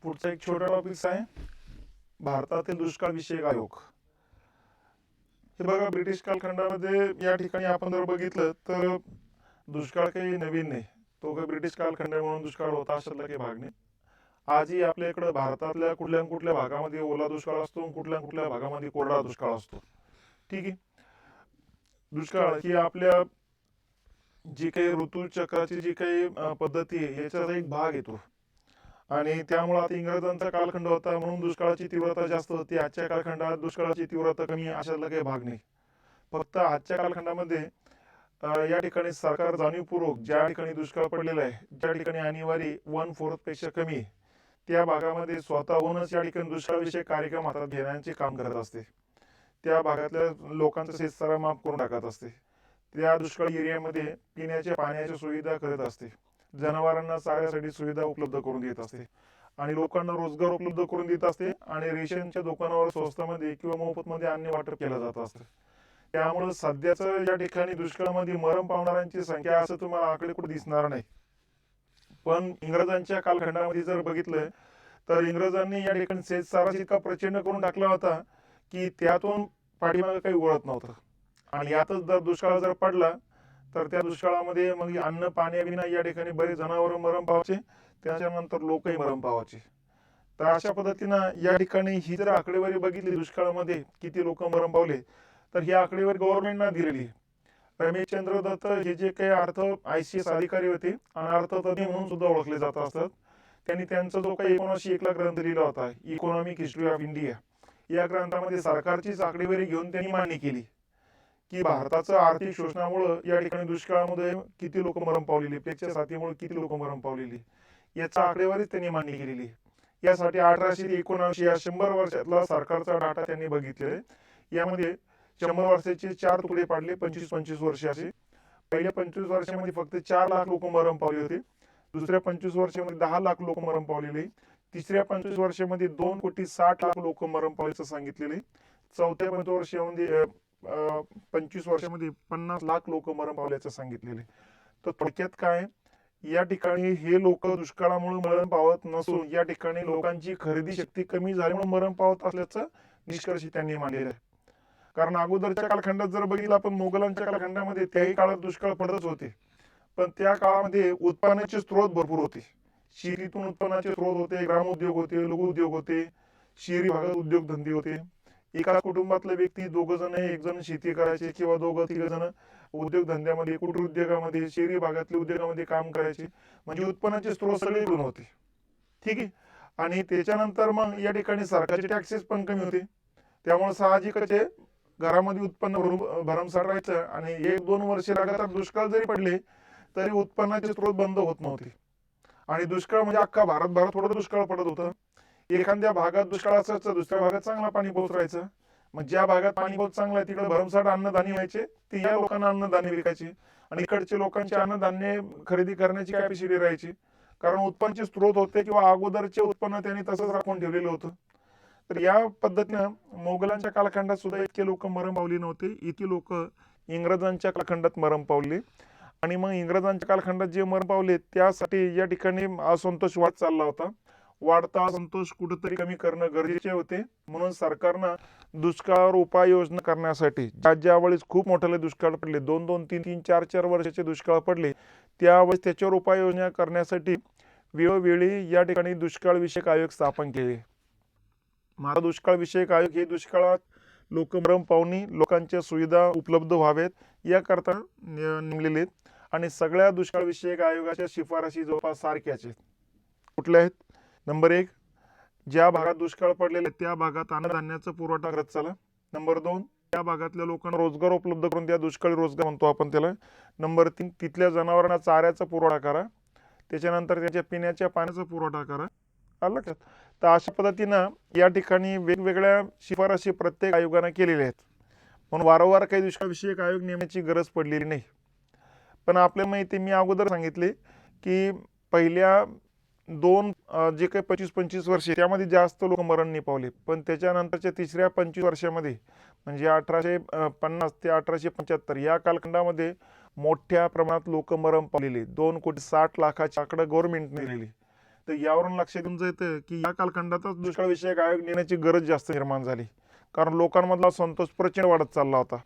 पुढचा एक छोटा टॉपिक आहे भारतातील दुष्काळ विषयक आयोग। हे बघा, ब्रिटिश कालखंडामध्ये या ठिकाणी आपण जर बघितलं तर दुष्काळ काही नवीन नाही। तो काही ब्रिटिश कालखंड म्हणून दुष्काळ होता अशातला काही भाग नाही। आजही आपल्या इकडे भारतातल्या कुठल्या कुठल्या भागामध्ये ओला दुष्काळ असतो, कुठल्या कुठल्या भागामध्ये कोरडा दुष्काळ असतो। ठीक आहे, दुष्काळ ही आपल्या जी काही ऋतुचक्राची जी काही पद्धती आहे याचा एक भाग येतो आणि त्यामुळे आता इंग्रजांचा कालखंड होता म्हणून दुष्काळाची तीव्रता जास्त होती। आजच्या कालखंडात दुष्काळाची तीव्रता कमी अशातला काही भाग नाही। फक्त आजच्या कालखंडामध्ये या ठिकाणी सरकार जाणीवपूर्वक ज्या ठिकाणी दुष्काळ पडलेला आहे, ज्या ठिकाणी आणीवारी 1/4 पेक्षा कमी आहे, त्या भागामध्ये स्वतःहूनच या ठिकाणी दुष्काळविषयक कार्यक्रम हातात घेण्याचे काम करत असते। त्या भागातल्या लोकांचा शेतसारा माफ करून टाकत असते। त्या दुष्काळी एरियामध्ये पिण्याच्या पाण्याची सुविधा करत असते, जनावरांना चाऱ्यासाठी सुविधा उपलब्ध करून देत असते आणि लोकांना रोजगार उपलब्ध करून देत असते आणि रेशनच्या दुकानावर स्वस्तामध्ये किंवा मोफतमध्ये अन्न वाटप केलं जात असतं। त्यामुळे सध्याचं या ठिकाणी दुष्काळामध्ये मरण पावणाऱ्यांची संख्या असं तुम्हाला आकडे कुठे दिसणार नाही। पण इंग्रजांच्या कालखंडामध्ये जर बघितलं तर इंग्रजांनी या ठिकाणी शेतसारा इतका प्रचंड करून टाकला होता की त्यातून पाठीमागे काही उरत नव्हतं आणि यातच जर दुष्काळ जर पडला तर त्या दुष्काळामध्ये मग अन्न पाण्याविना या ठिकाणी बरेच जनावर मरण पावायचे, त्याच्यानंतर लोकही मरण पावायचे। तर अशा पद्धतीनं या ठिकाणी ही जर आकडेवारी बघितली दुष्काळामध्ये किती लोक मरण पावले तर ही आकडेवारी गव्हर्नमेंटना दिलेली। रमेशचंद्र दत्त हे जे काही ICS अधिकारी होते आणि अर्थतज्ञ म्हणून सुद्धा ओळखले जात असतात, त्यांनी त्यांचा जो काही 1901 ला ग्रंथ लिहिला होता इकॉनॉमिक हिस्ट्री ऑफ इंडिया, या ग्रंथामध्ये सरकारचीच आकडेवारी घेऊन त्यांनी मांडणी केली की भारताचं आर्थिक शोषणामुळे या ठिकाणी दुष्काळामध्ये किती लोक मरण पावलेली, पेक्षा साथीमुळे किती लोक मरण पावलेली, याचा आकडेवारीच त्यांनी मांडणी केलेली। यासाठी 1800 ते 1900 या 100 वर्षातला सरकारचा डाटा त्यांनी बघितलेला आहे। यामध्ये 100 वर्षाचे 4 तुकडे पाडले, 25-25 वर्ष असे। पहिल्या 25 वर्षामध्ये फक्त 4 लाख लोक मरण पावले होते, दुसऱ्या 25 वर्षामध्ये 10 लाख लोक मरण पावलेले, तिसऱ्या 25 वर्षामध्ये 2,60,00,000 लोक मरण पावल्याचं सांगितलेले, चौथ्या 25 वर्षामध्ये 25 वर्षामध्ये 50 लाख लोक मरण पावल्याचं सांगितलेले। तर थोडक्यात काय, या ठिकाणी हे लोक दुष्काळामुळे मरण पावत नसून या ठिकाणी लोकांची खरेदी शक्ती कमी झाल्यामुळे मरण पावत असल्याचं निष्कर्ष त्यांनी मांडलेला आहे। कारण अगोदरच्या कालखंडात जर बघितलं आपण मोगलांच्या कालखंडामध्ये त्याही काळात दुष्काळ पडतच होते, पण त्या काळामध्ये उत्पन्नाचे स्रोत भरपूर होते। शेतीतून उत्पन्नाचे स्रोत होते, ग्रामोद्योग होते, लघु उद्योग होते, शहरी भागात उद्योगधंदे होते। एका कुटुंबातले व्यक्ती दोघ जण, एक जण शेती करायचे किंवा दोघं तिघ जण उद्योगधंद्यामध्ये, कुटीर उद्योगामध्ये, शहरी भागातल्या उद्योगामध्ये काम करायचे, म्हणजे उत्पन्नाचे स्रोत सगळे इकडून होते। ठीक आहे, आणि त्याच्यानंतर मग या ठिकाणी सरकारचे टॅक्सेस पण कमी होते, त्यामुळे साहजिकच घरामध्ये उत्पन्न भरमसाठ राहायचं आणि 1-2 वर्ष लगातार दुष्काळ जरी पडले तरी उत्पन्नाचे स्रोत बंद होत नव्हते। आणि दुष्काळ म्हणजे अख्खा भारतभरात थोडं दुष्काळ पडत होतं, एखाद्या भागात दुष्काळ असायचं, दुसऱ्या भागात चांगला पाणी पाऊस राहायचं। मग ज्या भागात पाणी पाऊस चांगला आहे तिकडे भरमसाठ अन्नधान्य व्हायचे, ते या लोकांना अन्नधान्य विकायचे आणि इकडचे लोकांचे अन्नधान्य खरेदी करण्याची कॅपॅसिटी राहायची, कारण उत्पन्नाचे स्रोत होते किंवा अगोदरचे उत्पन्न त्यांनी तसंच राखून ठेवलेलं होतं। तर या पद्धतीनं मोगलांच्या कालखंडात सुद्धा इतके लोक मरण पावले नव्हते, इतके लोक इंग्रजांच्या कालखंडात मरण पावले। आणि मग इंग्रजांच्या कालखंडात जे मरण पावले त्यासाठी या ठिकाणी असंतोष वाढत चालला होता। वाढता असंतोष कुठेतरी कमी करणं गरजेचे होते, म्हणून सरकारनं दुष्काळावर उपाययोजना करण्यासाठी ज्या वेळेस खूप मोठे दुष्काळ पडले, 2-2, 3-3, 4-4 वर्षाचे दुष्काळ पडले, त्यावेळेस त्याच्यावर उपाययोजना करण्यासाठी वेळोवेळी या ठिकाणी दुष्काळ विषयक आयोग स्थापन केले। माझा दुष्काळ विषयक आयोग हे दुष्काळात लोक मरण पावणी, लोकांच्या सुविधा उपलब्ध व्हावेत याकरता नेमलेले आहेत आणि सगळ्या दुष्काळ विषयक आयोगाच्या शिफारशी जवळपास सारख्याच आहेत। कुठल्या आहेत? नंबर 1, ज्या भागात दुष्काळ पडलेले त्या भागात अन्नधान्याचा पुरवठा करत चला। नंबर 2, त्या भागातल्या लोकांना रोजगार उपलब्ध करून द्या, दुष्काळी रोजगार म्हणतो आपण त्याला। नंबर 3, तिथल्या जनावरांना चाऱ्याचा पुरवठा करा, त्याच्यानंतर त्याच्या पिण्याच्या पाण्याचा पुरवठा करा। आलं लक्षात? तर अशा पद्धतीनं या ठिकाणी वेगवेगळ्या शिफारशी प्रत्येक आयोगाने केलेल्या आहेत, म्हणून वारंवार काही दुष्काळ विषयक आयोग नेमण्याची गरज पडलेली नाही। पण आपल्याला माहिती, मी अगोदर सांगितले की पहिल्या 2 जे काही 25-25 वर्षे त्यामध्ये जास्त लोक मरण नाही पावले, पण त्याच्यानंतरच्या तिसऱ्या 25 वर्षामध्ये म्हणजे 1850 ते 1875 या कालखंडामध्ये मोठ्या प्रमाणात लोक मरण पावलेले, 2,60,00,000 आकडा गव्हर्नमेंटने दिलेली। तर यावरून लक्षात येऊन येतं की या कालखंडातच दुष्काळ विषयक आयोग नेण्याची गरज जास्त निर्माण झाली, कारण लोकांमधला संतोष प्रचंड वाढत चालला होता.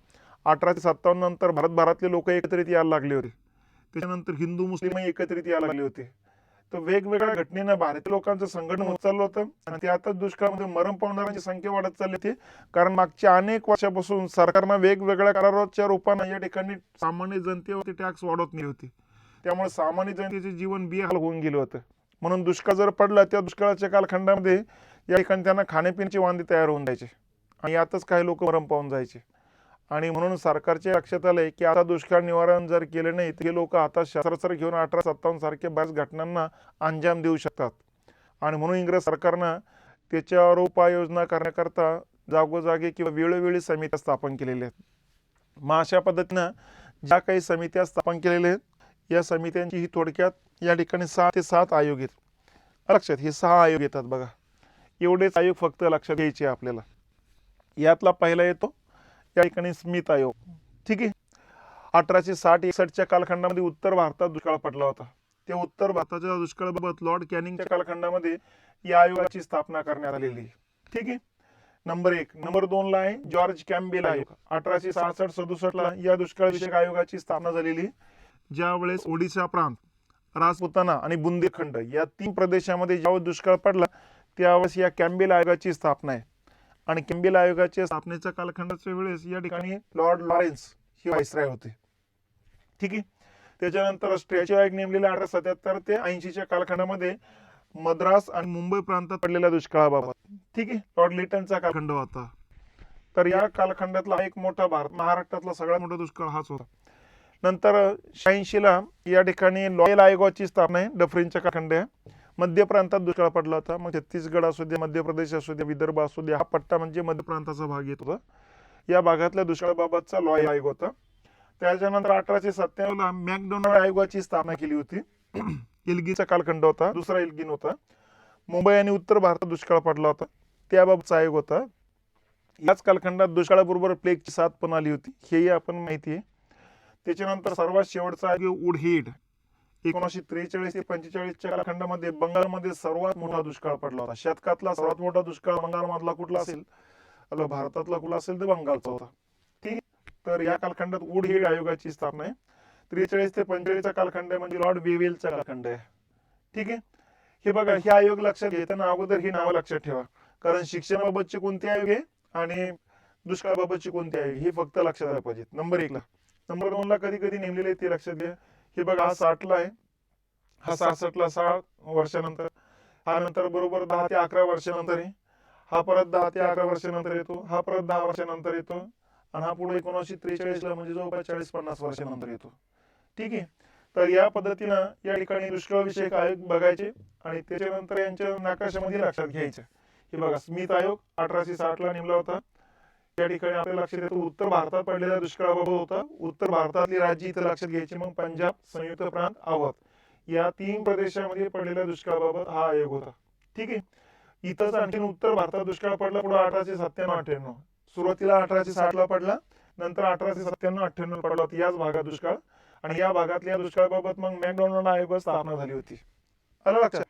1857 नंतर भारतभरातले लोक एकत्रित यायला लागले होते. त्याच्यानंतर हिंदू मुस्लिमही एकत्रित यायला लागले होते. तर वेगवेगळ्या घटनेनं भारतीय लोकांचं संघटन होत चाललं होतं आणि त्यातच दुष्काळामध्ये मरण पावणाऱ्यांची संख्या वाढत चालली होती. कारण मागच्या अनेक वर्षापासून सरकारनं वेगवेगळ्या कराराच्या रूपानं या ठिकाणी सामान्य जनतेवरती टॅक्स वाढवत नाही होती. त्यामुळे सामान्य जनतेचे जीवन बेहाल होऊन गेलं होतं. म्हणून दुष्काळ जर पडला त्या दुष्काळाच्या कालखंडामध्ये या ठिकाणी त्यांना खाण्यापिण्याची वांदे तयार होऊन जायचे आणि यातच काही लोक मरण पावून जायचे. आणि म्हणून सरकारच्या लक्षात आलंय की आता दुष्काळ निवारण जर केलं नाही तर हे लोक आता शस्त्रास्त्र घेऊन 1857 सारख्या बऱ्याच घटनांना अंजाम देऊ शकतात. आणि म्हणून इंग्रज सरकारनं त्याच्यावर उपाययोजना करण्याकरता जागोजागी किंवा वेळोवेळी समित्या स्थापन केलेल्या आहेत. मग अशा पद्धतीनं ज्या काही समित्या स्थापन केलेल्या आहेत या समित्यांची ही थोडक्यात या ठिकाणी 6 ते 7 आयोग आहेत. लक्षात हे 6 आयोग येतात बघा. एवढेच आयोग फक्त लक्षात घ्यायचे आपल्याला. यातला पहिला येतो या ठिकाणी स्मिथ आयोग. ठीक आहे. 1860-61च्या कालखंडामध्ये उत्तर भारतात दुष्काळ पडला होता. त्या उत्तर भारताच्या दुष्काळाबाबत लॉर्ड कॅनिंगच्या कालखंडामध्ये या आयोगाची स्थापना करण्यात आलेली आहे. ठीक आहे. नंबर 1. नंबर 2 ला आहे जॉर्ज कॅम्बेल आयोग. 1866-67ला या दुष्काळ विषयक आयोगाची स्थापना झालेली. ज्यावेळेस ओडिशा प्रांत, राजपुताना आणि बुंदेलखंड या 3 प्रदेशामध्ये ज्यावेळेस दुष्काळ पडला त्यावेळेस या कॅम्बेल आयोगाची स्थापना आहे. आणि कॅम्बेल आयोगाच्या स्थापनेच्या कालखंडाच्या वेळेस या ठिकाणी लॉर्ड लॉरेन्स हे व्हाईसरॉय होते. ठीक आहे. त्याच्यानंतर स्ट्रेचो आयोग नेमलेला 1877 ते 80च्या कालखंडामध्ये मद्रास आणि मुंबई प्रांतात पडलेल्या दुष्काळाबाबत. ठीक आहे. लॉर्ड लिटनचा कालखंड होता. तर या कालखंडातला एक मोठा महाराष्ट्रातला सगळ्यात मोठा दुष्काळ हाच होता. नंतर 86ला या ठिकाणी लॉयल आयोगाची स्थापना आहे. डफरीनच्या कालखंड आहे. मध्य प्रांतात दुष्काळ पडला होता. मग छत्तीसगड असू दे, मध्य प्रदेश असू दे, विदर्भ असू दे, हा पट्टा म्हणजे मध्य प्रांताचा भाग येत होता. या भागातल्या दुष्काळाबाबतचा लॉयल आयोग होता. त्याच्यानंतर 1897ला मॅकडोनाल्ड आयोगाची स्थापना केली होती. इल्गिनचा कालखंड होता. दुसरा इल्गिन होता. मुंबई आणि उत्तर भारतात दुष्काळ पडला होता त्याबाबतचा आयोग होता. याच कालखंडात दुष्काळाबरोबर प्लेगची साथ पण आली होती, हेही आपण माहिती आहे. त्याच्यानंतर सर्वात शेवटचा आयोग वुडहेड. 1943 ते 45च्या कालखंडामध्ये बंगालमध्ये सर्वात मोठा दुष्काळ पडला होता. शतकातला सर्वात मोठा दुष्काळ बंगालमधला कुठला असेल, भारतातला कुठला असेल तर बंगालचा होता. ठीक. तर या कालखंडात वुडहेड आयोगाची स्थापना आहे. 43 ते 45चा कालखंड म्हणजे लॉर्ड वेवेलचा कालखंड आहे. ठीक आहे. हे बघा, हे आयोग लक्षात घेताना अगोदर ही नावं लक्षात ठेवा, कारण शिक्षणाबाबतचे कोणते आयोग आहे आणि दुष्काळाबाबतचे कोणते आयोग हे फक्त लक्षात आलं पाहिजेत. नंबर 1ला. नंबर 2ला कधी कधी नेमलेले ते लक्षात घ्या. हे बघा, हा 60ला आहे, हा 66ला 6 वर्षानंतर, हा नंतर बरोबर 10 ते 11 वर्षानंतर आहे, हा परत 10 ते 11 वर्षानंतर येतो, हा परत 10 वर्षानंतर येतो आणि हा पुढे 1943ला म्हणजे जवळपास 40-50 वर्षानंतर येतो. ठीक आहे. तर या पद्धतीनं या ठिकाणी दुष्काळ विषयक आयोग बघायचे आणि त्याच्यानंतर यांच्या नकाशामध्ये लक्षात घ्यायचे. हे बघा, स्मिथ आयोग 1860ला नेमला होता. या ठिकाणी आपल्या लक्षात येतो उत्तर भारतात पडलेल्या दुष्काळाबाबत होता. उत्तर भारतातली राज्य इथं लक्षात घ्यायची. मग पंजाब, संयुक्त प्रांत, अवध या 3 प्रदेशामध्ये पडलेल्या दुष्काळाबाबत हा आयोग होता. ठीक आहे. इथंच आणखी उत्तर भारतात दुष्काळ पडला पुढे 1897-98. सुरुवातीला 1860ला पडला, नंतर 1897-98 पडला होता याच भागात दुष्काळ. आणि या भागातल्या दुष्काळाबाबत मग मॅकडोनाल्ड आयोग स्थापना झाली होती. आलं लक्षात.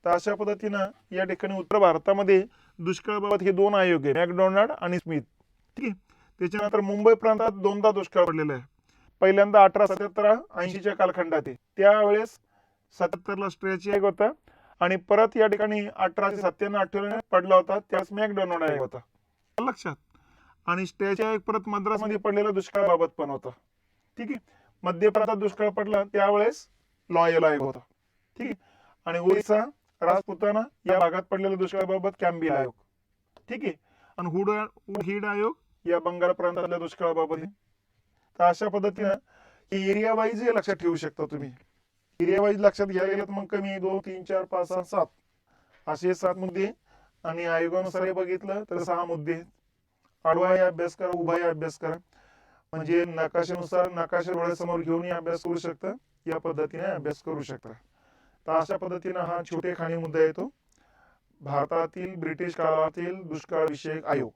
तर अशा पद्धतीनं या ठिकाणी उत्तर भारतामध्ये दुष्काळाबाबत हे 2 आयोग आहे, मॅकडोनाल्ड आणि स्मिथ. ठीक आहे. त्याच्यानंतर मुंबई प्रांतात 2दा दुष्काळ पडलेला आहे. पहिल्यांदा 1877-80च्या कालखंडात आहे. त्यावेळेस 77ला स्ट्रेच आयोग होता आणि परत या ठिकाणी 1897-98 पडला होता, त्यास मॅकडोनाल्ड आयोग होता. लक्षात. आणि स्ट्रेच आयोग परत मद्रासमध्ये पडलेला दुष्काळाबाबत पण होता. ठीक आहे. मध्य प्रांतात दुष्काळ पडला त्यावेळेस लॉयल आयोग होता. ठीक आहे. आणि ओरिसा, राजपुताना या भागात पडलेल्या दुष्काळाबाबत कॅम्बेल आयोग. ठीक आहे. आणि वुडहेड आयोग या बंगाल प्रांतातल्या दुष्काळाबाबत. तर अशा पद्धतीनं ही एरिया वाईज हे लक्षात ठेवू शकता तुम्ही. एरिया वाईज लक्षात घ्यायला गेलं तर मग कमी 2, 3, 4, 5, 6, 7 असे 7 मुद्दे आणि आयोगानुसार हे बघितलं तर 6 मुद्दे आहेत. आडवा हे अभ्यास करा, उभा हे अभ्यास करा. म्हणजे नकाशानुसार नकाशा डोळ्यासमोर घेऊन अभ्यास करू शकता, या पद्धतीने अभ्यास करू शकता. तर अशा पद्धतीनं हा छोटे खाणी मुद्दा येतो भारतातील ब्रिटिश काळातील दुष्काळ विषयक आयोग.